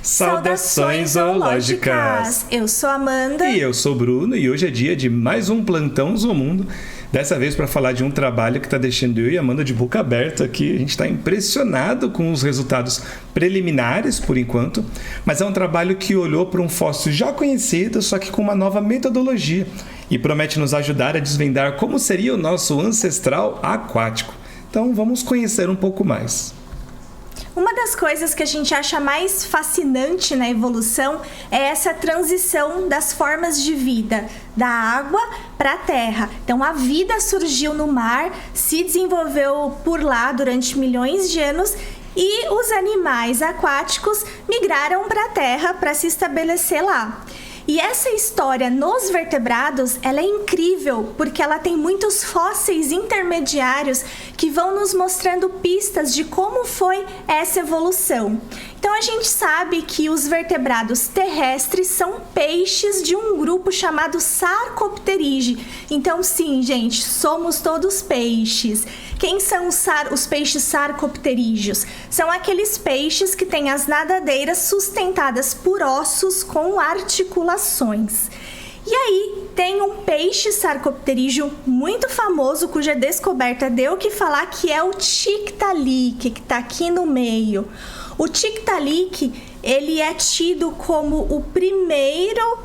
Saudações zoológicas! Eu sou a Amanda. E eu sou o Bruno, e hoje é dia de mais um Plantão Zoomundo. Dessa vez para falar de um trabalho que está deixando eu e a Amanda de boca aberta aqui. A gente está impressionado com os resultados preliminares, por enquanto. Mas é um trabalho que olhou para um fóssil já conhecido, só que com uma nova metodologia. E promete nos ajudar a desvendar como seria o nosso ancestral aquático. Então vamos conhecer um pouco mais. Uma das coisas que a gente acha mais fascinante na evolução é essa transição das formas de vida, da água para a terra. Então, a vida surgiu no mar, se desenvolveu por lá durante milhões de anos e os animais aquáticos migraram para a terra para se estabelecer lá. E essa história nos vertebrados, ela é incrível, porque ela tem muitos fósseis intermediários que vão nos mostrando pistas de como foi essa evolução. Então, a gente sabe que os vertebrados terrestres são peixes de um grupo chamado Sarcopterige. Então, sim, gente, somos todos peixes. Quem são os peixes sarcopterígeos? São aqueles peixes que têm as nadadeiras sustentadas por ossos com articulações. E aí, tem um peixe sarcopterígeo muito famoso, cuja descoberta deu o que falar, que é o Tiktaalik, que está aqui no meio. O Tiktaalik, ele é tido como o primeiro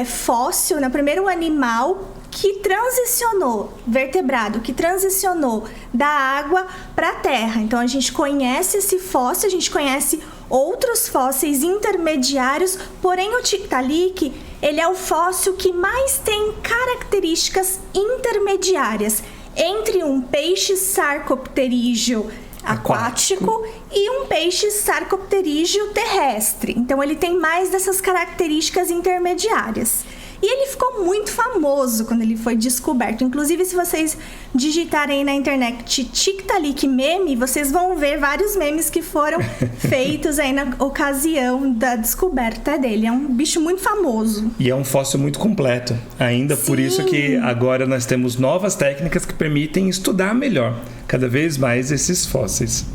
fóssil, o primeiro animal que transicionou, vertebrado, que transicionou da água para a terra. Então, a gente conhece esse fóssil, a gente conhece outros fósseis intermediários, porém o Tiktaalik, ele é o fóssil que mais tem características intermediárias entre um peixe sarcopterígeo aquático e um peixe sarcopterígeo terrestre. Então, ele tem mais dessas características intermediárias. E ele ficou muito famoso quando ele foi descoberto. Inclusive, se vocês digitarem na internet Tiktaalik meme, vocês vão ver vários memes que foram feitos aí na ocasião da descoberta dele. É um bicho muito famoso. E é um fóssil muito completo. Ainda Sim. Por isso que agora nós temos novas técnicas que permitem estudar melhor, cada vez mais, esses fósseis.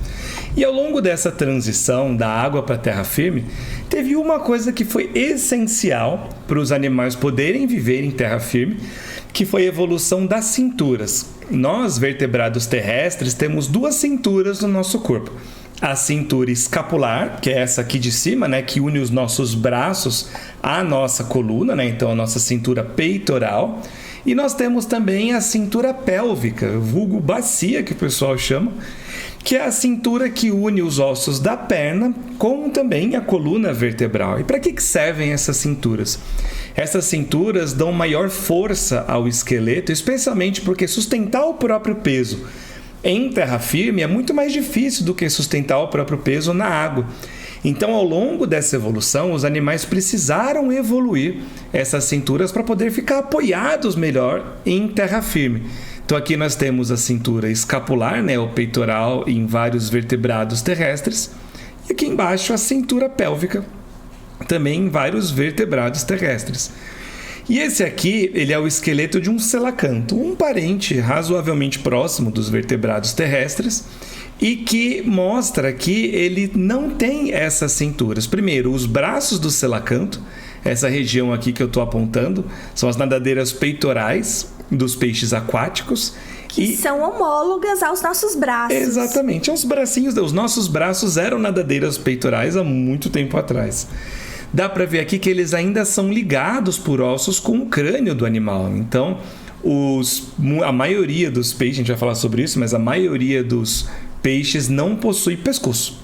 E ao longo dessa transição da água para a terra firme, teve uma coisa que foi essencial para os animais poderem viver em terra firme, que foi a evolução das cinturas. Nós, vertebrados terrestres, temos duas cinturas no nosso corpo. A cintura escapular, que é essa aqui de cima, que une os nossos braços à nossa coluna, então a nossa cintura peitoral. E nós temos também a cintura pélvica, vulgo bacia, que o pessoal chama, que é a cintura que une os ossos da perna com também a coluna vertebral. E para que servem essas cinturas? Essas cinturas dão maior força ao esqueleto, especialmente porque sustentar o próprio peso em terra firme é muito mais difícil do que sustentar o próprio peso na água. Então, ao longo dessa evolução, os animais precisaram evoluir essas cinturas para poder ficar apoiados melhor em terra firme. Então, aqui nós temos a cintura escapular, o peitoral em vários vertebrados terrestres. E aqui embaixo a cintura pélvica, também em vários vertebrados terrestres. E esse aqui, ele é o esqueleto de um selacanto, um parente razoavelmente próximo dos vertebrados terrestres, e que mostra que ele não tem essas cinturas. Primeiro, os braços do selacanto, essa região aqui que eu estou apontando, são as nadadeiras peitorais dos peixes aquáticos. Que são homólogas aos nossos braços. Exatamente, os bracinhos, os nossos braços eram nadadeiras peitorais há muito tempo atrás. Dá para ver aqui que eles ainda são ligados por ossos com o crânio do animal. Então, a maioria dos peixes, a gente vai falar sobre isso, mas a maioria dos peixes não possui pescoço.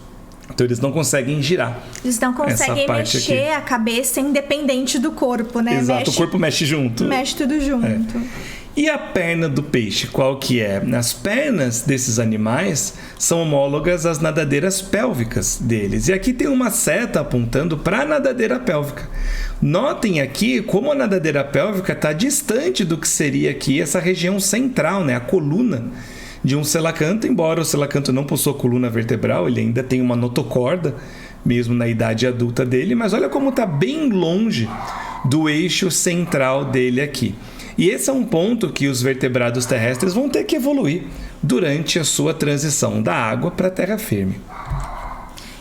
Então, eles não conseguem girar. Eles não conseguem mexer a cabeça independente do corpo, Exato, o corpo mexe junto. Mexe tudo junto. E a perna do peixe, qual que é? As pernas desses animais são homólogas às nadadeiras pélvicas deles. E aqui tem uma seta apontando para a nadadeira pélvica. Notem aqui como a nadadeira pélvica está distante do que seria aqui essa região central, a coluna de um selacanto. Embora o selacanto não possua coluna vertebral, ele ainda tem uma notocorda, mesmo na idade adulta dele. Mas olha como está bem longe do eixo central dele aqui. E esse é um ponto que os vertebrados terrestres vão ter que evoluir durante a sua transição da água para a terra firme.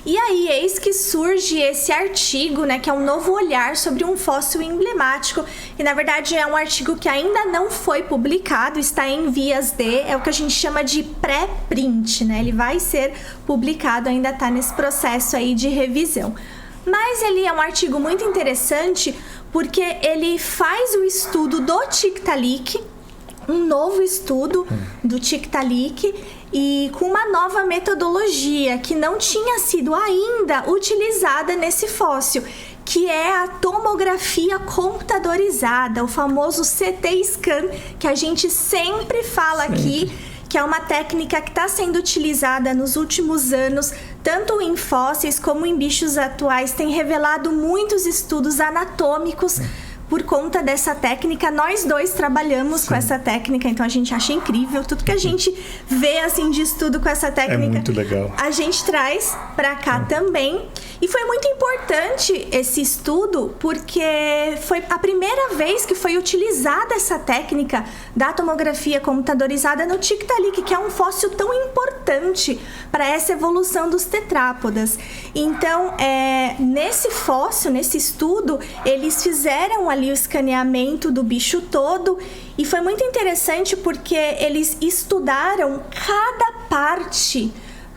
E aí, eis que surge esse artigo, né, que é um novo olhar sobre um fóssil emblemático, e na verdade é um artigo que ainda não foi publicado, está em vias de, é o que a gente chama de pré-print, né, ele vai ser publicado, ainda está nesse processo aí de revisão. Mas ele é um artigo muito interessante porque ele faz o estudo do Tiktaalik, um novo estudo do Tiktaalik, e com uma nova metodologia que não tinha sido ainda utilizada nesse fóssil, que é a tomografia computadorizada, o famoso CT scan, que a gente sempre fala aqui, que é uma técnica que está sendo utilizada nos últimos anos, tanto em fósseis como em bichos atuais, tem revelado muitos estudos anatômicos por conta dessa técnica. Nós dois trabalhamos com essa técnica, então a gente acha incrível. Tudo que a gente vê assim de estudo com essa técnica, é muito legal, a gente traz para cá também. E foi muito importante esse estudo porque foi a primeira vez que foi utilizada essa técnica da tomografia computadorizada no Tiktaalik, que é um fóssil tão importante para essa evolução dos tetrápodas. Então, nesse fóssil, nesse estudo, eles fizeram ali o escaneamento do bicho todo, e foi muito interessante porque eles estudaram cada parte,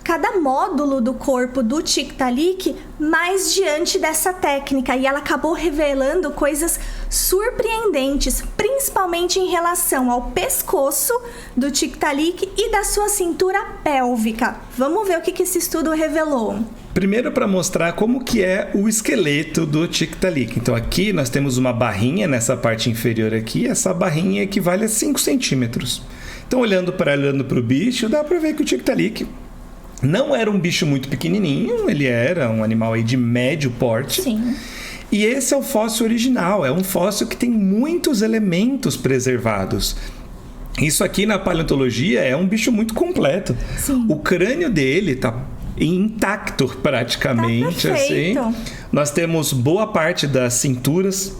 cada módulo do corpo do Tiktaalik, mas diante dessa técnica, e ela acabou revelando coisas surpreendentes, principalmente em relação ao pescoço do Tiktaalik e da sua cintura pélvica. Vamos ver o que esse estudo revelou. Primeiro, para mostrar como que é o esqueleto do Tiktaalik. Então aqui nós temos uma barrinha nessa parte inferior aqui, essa barrinha equivale a 5 centímetros. Então olhando para o bicho, dá para ver que o Tiktaalik não era um bicho muito pequenininho, ele era um animal aí de médio porte. Sim. E esse é o fóssil original, é um fóssil que tem muitos elementos preservados. Isso aqui na paleontologia é um bicho muito completo. Sim. O crânio dele tá intacto praticamente, tá perfeito. assim. Nós temos boa parte das cinturas,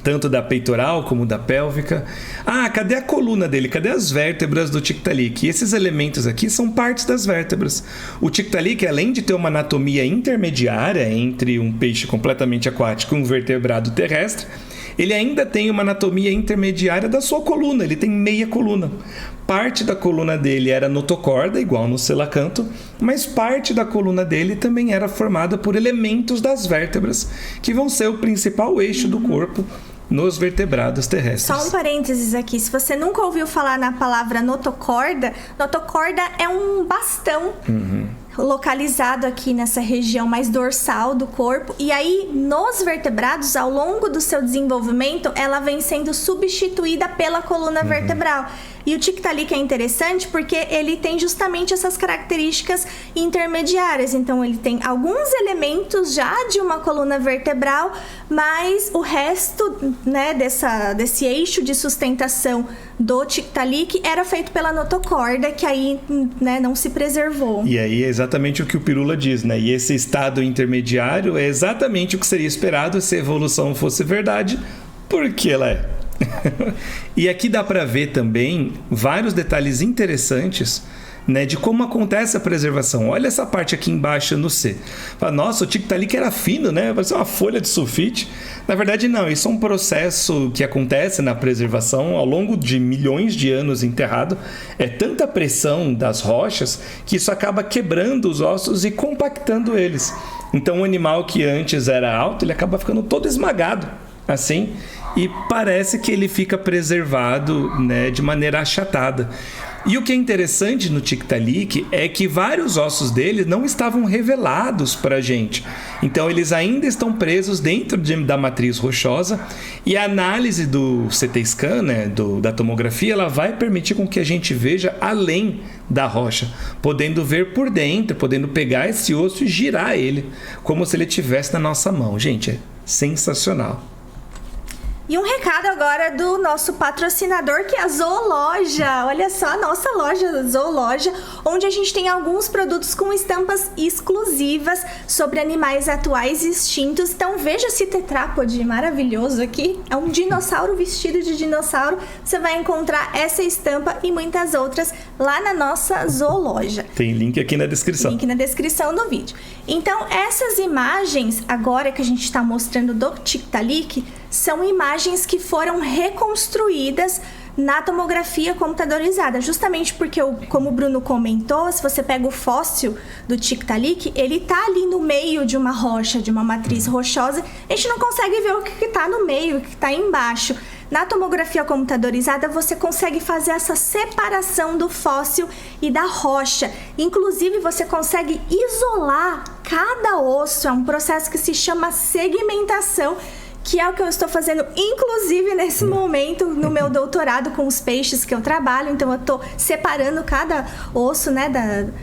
tanto da peitoral como da pélvica. Ah, cadê a coluna dele? Cadê as vértebras do Tiktaalik? E esses elementos aqui são partes das vértebras. O Tiktaalik, além de ter uma anatomia intermediária entre um peixe completamente aquático e um vertebrado terrestre, ele ainda tem uma anatomia intermediária da sua coluna. Ele tem meia coluna. Parte da coluna dele era notocorda, igual no selacanto, mas parte da coluna dele também era formada por elementos das vértebras, que vão ser o principal eixo do corpo nos vertebrados terrestres. Só um parênteses aqui, se você nunca ouviu falar na palavra notocorda, notocorda é um bastão localizado aqui nessa região mais dorsal do corpo, e aí nos vertebrados, ao longo do seu desenvolvimento, ela vem sendo substituída pela coluna vertebral. E o Tiktaalik é interessante porque ele tem justamente essas características intermediárias. Então, ele tem alguns elementos já de uma coluna vertebral, mas o resto, né, desse eixo de sustentação do Tiktaalik era feito pela notocorda, que aí, né, não se preservou. E aí é exatamente o que o Pirula diz, né? E esse estado intermediário é exatamente o que seria esperado se a evolução fosse verdade, porque ela é. E aqui dá para ver também vários detalhes interessantes, né, de como acontece a preservação. Olha essa parte aqui embaixo no C. Fala, nossa, o Tiktaalik era fino, né? Parece uma folha de sulfite. Na verdade, não. Isso é um processo que acontece na preservação ao longo de milhões de anos enterrado. É tanta pressão das rochas que isso acaba quebrando os ossos e compactando eles. Então, o animal que antes era alto, ele acaba ficando todo esmagado, assim, e parece que ele fica preservado, né, de maneira achatada. E o que é interessante no Tiktaalik é que vários ossos dele não estavam revelados para a gente. Então, eles ainda estão presos dentro da matriz rochosa, e a análise do CT scan, né, da tomografia, ela vai permitir com que a gente veja além da rocha, podendo ver por dentro, podendo pegar esse osso e girar ele, como se ele estivesse na nossa mão. Gente, é sensacional. E um recado agora do nosso patrocinador, que é a Zoologia. Olha só, a nossa loja, Zoologia, onde a gente tem alguns produtos com estampas exclusivas sobre animais atuais e extintos. Então veja esse tetrápode maravilhoso aqui. É um dinossauro vestido de dinossauro. Você vai encontrar essa estampa e muitas outras lá na nossa Zoologia. Tem link aqui na descrição. Link na descrição do vídeo. Então, essas imagens, agora que a gente está mostrando do Tiktaalik, são imagens que foram reconstruídas na tomografia computadorizada, justamente porque, como o Bruno comentou, se você pega o fóssil do Tiktaalik, ele tá ali no meio de uma rocha, de uma matriz rochosa, a gente não consegue ver o que está no meio, o que está embaixo. Na tomografia computadorizada, você consegue fazer essa separação do fóssil e da rocha. Inclusive, você consegue isolar cada osso. É um processo que se chama segmentação, que é o que eu estou fazendo, inclusive, nesse momento, no meu doutorado com os peixes que eu trabalho. Então, eu estou separando cada osso, né,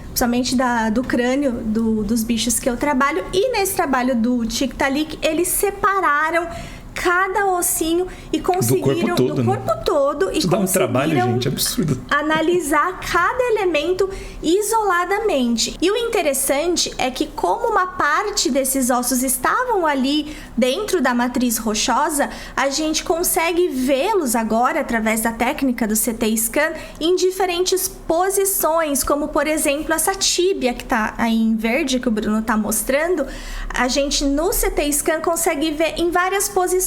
principalmente do crânio dos bichos que eu trabalho. E nesse trabalho do Tiktaalik, eles separaram cada ossinho e conseguiram do corpo todo, e isso dá um trabalho, gente, absurdo. Analisar cada elemento isoladamente. E o interessante é que, como uma parte desses ossos estavam ali dentro da matriz rochosa, a gente consegue vê-los agora através da técnica do CT scan em diferentes posições, como por exemplo essa tíbia que tá aí em verde, que o Bruno tá mostrando. A gente no CT scan consegue ver em várias posições,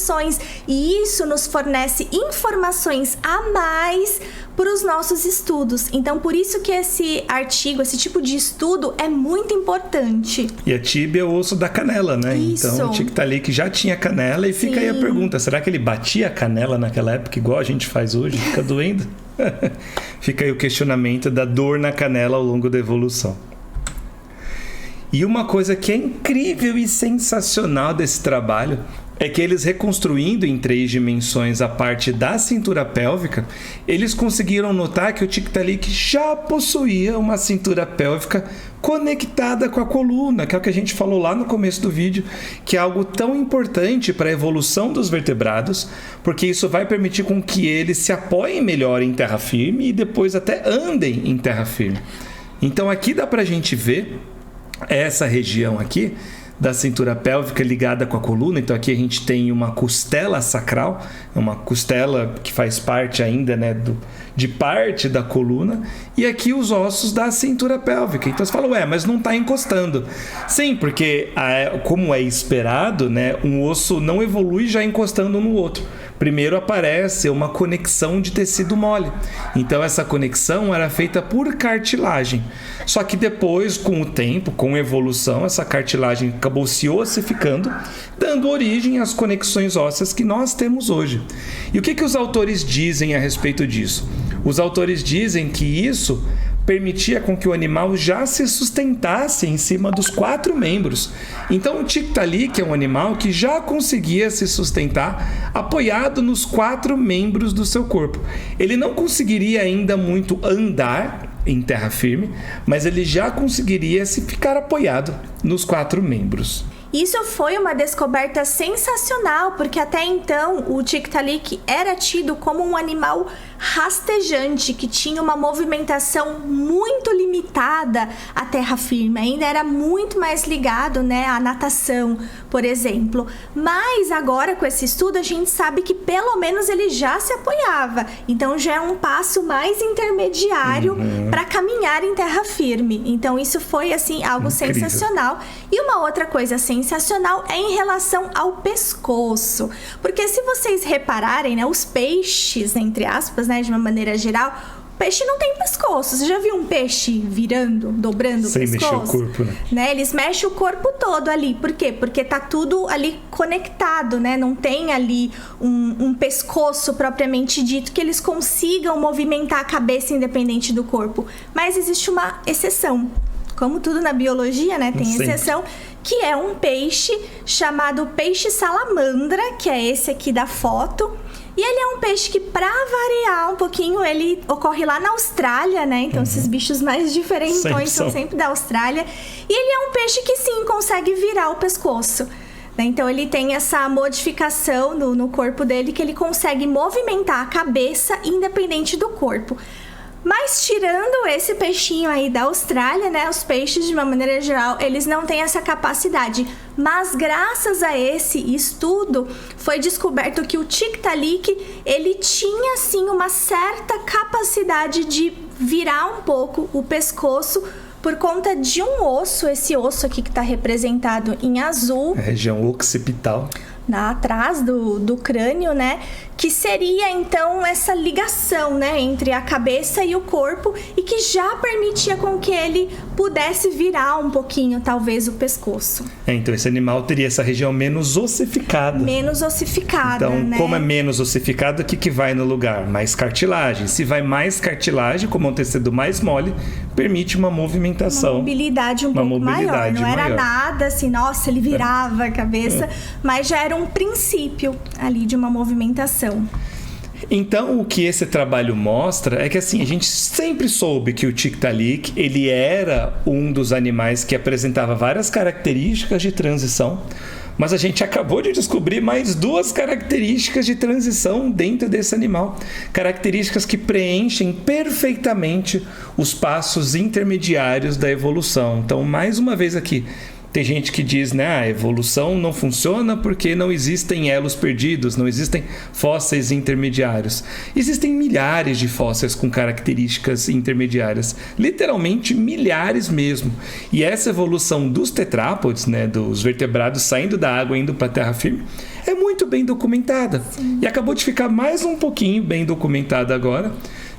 e isso nos fornece informações a mais para os nossos estudos. Então, por isso que esse artigo, esse tipo de estudo é muito importante. E a tíbia é o osso da canela, né? Isso. Então, o Tiktaalik já tinha canela e fica aí a pergunta, será que ele batia a canela naquela época igual a gente faz hoje? Fica doendo? Fica aí o questionamento da dor na canela ao longo da evolução. E uma coisa que é incrível e sensacional desse trabalho é que eles, reconstruindo em 3 dimensões a parte da cintura pélvica, eles conseguiram notar que o Tiktaalik já possuía uma cintura pélvica conectada com a coluna, que é o que a gente falou lá no começo do vídeo, que é algo tão importante para a evolução dos vertebrados, porque isso vai permitir com que eles se apoiem melhor em terra firme e depois até andem em terra firme. Então aqui dá para a gente ver essa região aqui da cintura pélvica ligada com a coluna. Então aqui a gente tem uma costela sacral, uma costela que faz parte ainda, né, de parte da coluna, e aqui os ossos da cintura pélvica. Então você fala, mas não está encostando. Sim, porque como é esperado, né, um osso não evolui já encostando no outro. Primeiro aparece uma conexão de tecido mole. Então essa conexão era feita por cartilagem. Só que depois, com o tempo, com a evolução, essa cartilagem acabou se ossificando, dando origem às conexões ósseas que nós temos hoje. E o que os autores dizem a respeito disso? Os autores dizem que isso permitia com que o animal já se sustentasse em cima dos 4 membros. Então o Tiktaalik é um animal que já conseguia se sustentar apoiado nos 4 membros do seu corpo. Ele não conseguiria ainda muito andar em terra firme, mas ele já conseguiria se ficar apoiado nos 4 membros. Isso foi uma descoberta sensacional, porque até então o Tiktaalik era tido como um animal rastejante, que tinha uma movimentação muito limitada à terra firme, ainda era muito mais ligado, né, à natação, por exemplo. Mas agora, com esse estudo, a gente sabe que pelo menos ele já se apoiava, então já é um passo mais intermediário para caminhar em terra firme. Então isso foi assim algo incrível, sensacional. E uma outra coisa sensacional é em relação ao pescoço, porque se vocês repararem, né, os peixes, entre aspas, né, de uma maneira geral, o peixe não tem pescoço. Você já viu um peixe virando, dobrando o pescoço? Sem mexer o corpo, né? Eles mexem o corpo todo ali. Por quê? Porque tá tudo ali conectado, né? Não tem ali um pescoço propriamente dito que eles consigam movimentar a cabeça independente do corpo. Mas existe uma exceção. Como tudo na biologia, né? Tem exceção, que é um peixe chamado peixe salamandra, que é esse aqui da foto. E ele é um peixe que, para variar um pouquinho, ele ocorre lá na Austrália, né? Então, esses bichos mais diferentões são sempre da Austrália. E ele é um peixe que, sim, consegue virar o pescoço, né? Então ele tem essa modificação no corpo dele que ele consegue movimentar a cabeça independente do corpo. Mas tirando esse peixinho aí da Austrália, né, os peixes de uma maneira geral, eles não têm essa capacidade. Mas graças a esse estudo, foi descoberto que o Tiktaalik, ele tinha sim uma certa capacidade de virar um pouco o pescoço por conta de um osso, esse osso aqui que está representado em azul. A região occipital. Atrás do crânio, né? Que seria então essa ligação, né, entre a cabeça e o corpo e que já permitia com que ele pudesse virar um pouquinho, talvez, o pescoço. Então esse animal teria essa região menos ossificada. Menos ossificada, então, né? como é menos ossificado, o que vai no lugar? Mais cartilagem. Se vai mais cartilagem, como é um tecido mais mole, permite uma movimentação. Uma mobilidade um pouco maior. Não era nada assim, nossa, ele virava a cabeça, mas já era um princípio ali de uma movimentação. Então, o que esse trabalho mostra é que assim, a gente sempre soube que o Tiktaalik, ele era um dos animais que apresentava várias características de transição, mas a gente acabou de descobrir mais 2 características de transição dentro desse animal. Características que preenchem perfeitamente os passos intermediários da evolução. Então, mais uma vez aqui, tem gente que diz, né, a evolução não funciona porque não existem elos perdidos, não existem fósseis intermediários. Existem milhares de fósseis com características intermediárias, literalmente milhares mesmo. E essa evolução dos tetrápodes, né, dos vertebrados saindo da água e indo para a terra firme, é muito bem documentada. Sim. E acabou de ficar mais um pouquinho bem documentada agora,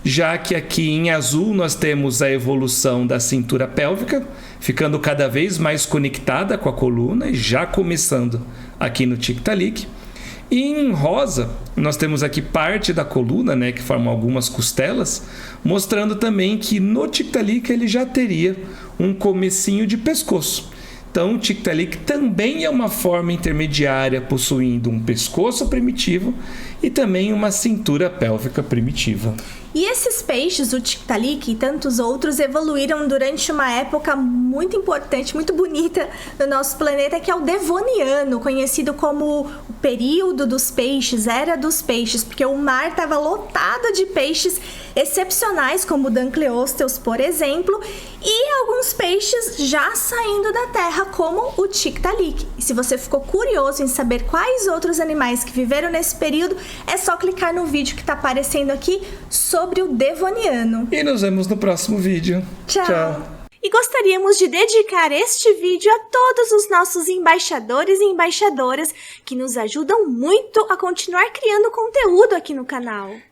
já que aqui em azul nós temos a evolução da cintura pélvica, ficando cada vez mais conectada com a coluna, e já começando aqui no Tiktaalik. E em rosa, nós temos aqui parte da coluna, né, que forma algumas costelas, mostrando também que no Tiktaalik ele já teria um comecinho de pescoço. Então, o Tiktaalik também é uma forma intermediária, possuindo um pescoço primitivo e também uma cintura pélvica primitiva. E esses peixes, o Tiktaalik e tantos outros, evoluíram durante uma época muito importante, muito bonita do nosso planeta, que é o Devoniano, conhecido como o período dos peixes, era dos peixes, porque o mar estava lotado de peixes excepcionais, como o Dunkleosteus, por exemplo, e alguns peixes já saindo da terra, como o Tiktaalik. E se você ficou curioso em saber quais outros animais que viveram nesse período, é só clicar no vídeo que está aparecendo aqui sobre o Devoniano. E nos vemos no próximo vídeo. Tchau! E gostaríamos de dedicar este vídeo a todos os nossos embaixadores e embaixadoras que nos ajudam muito a continuar criando conteúdo aqui no canal.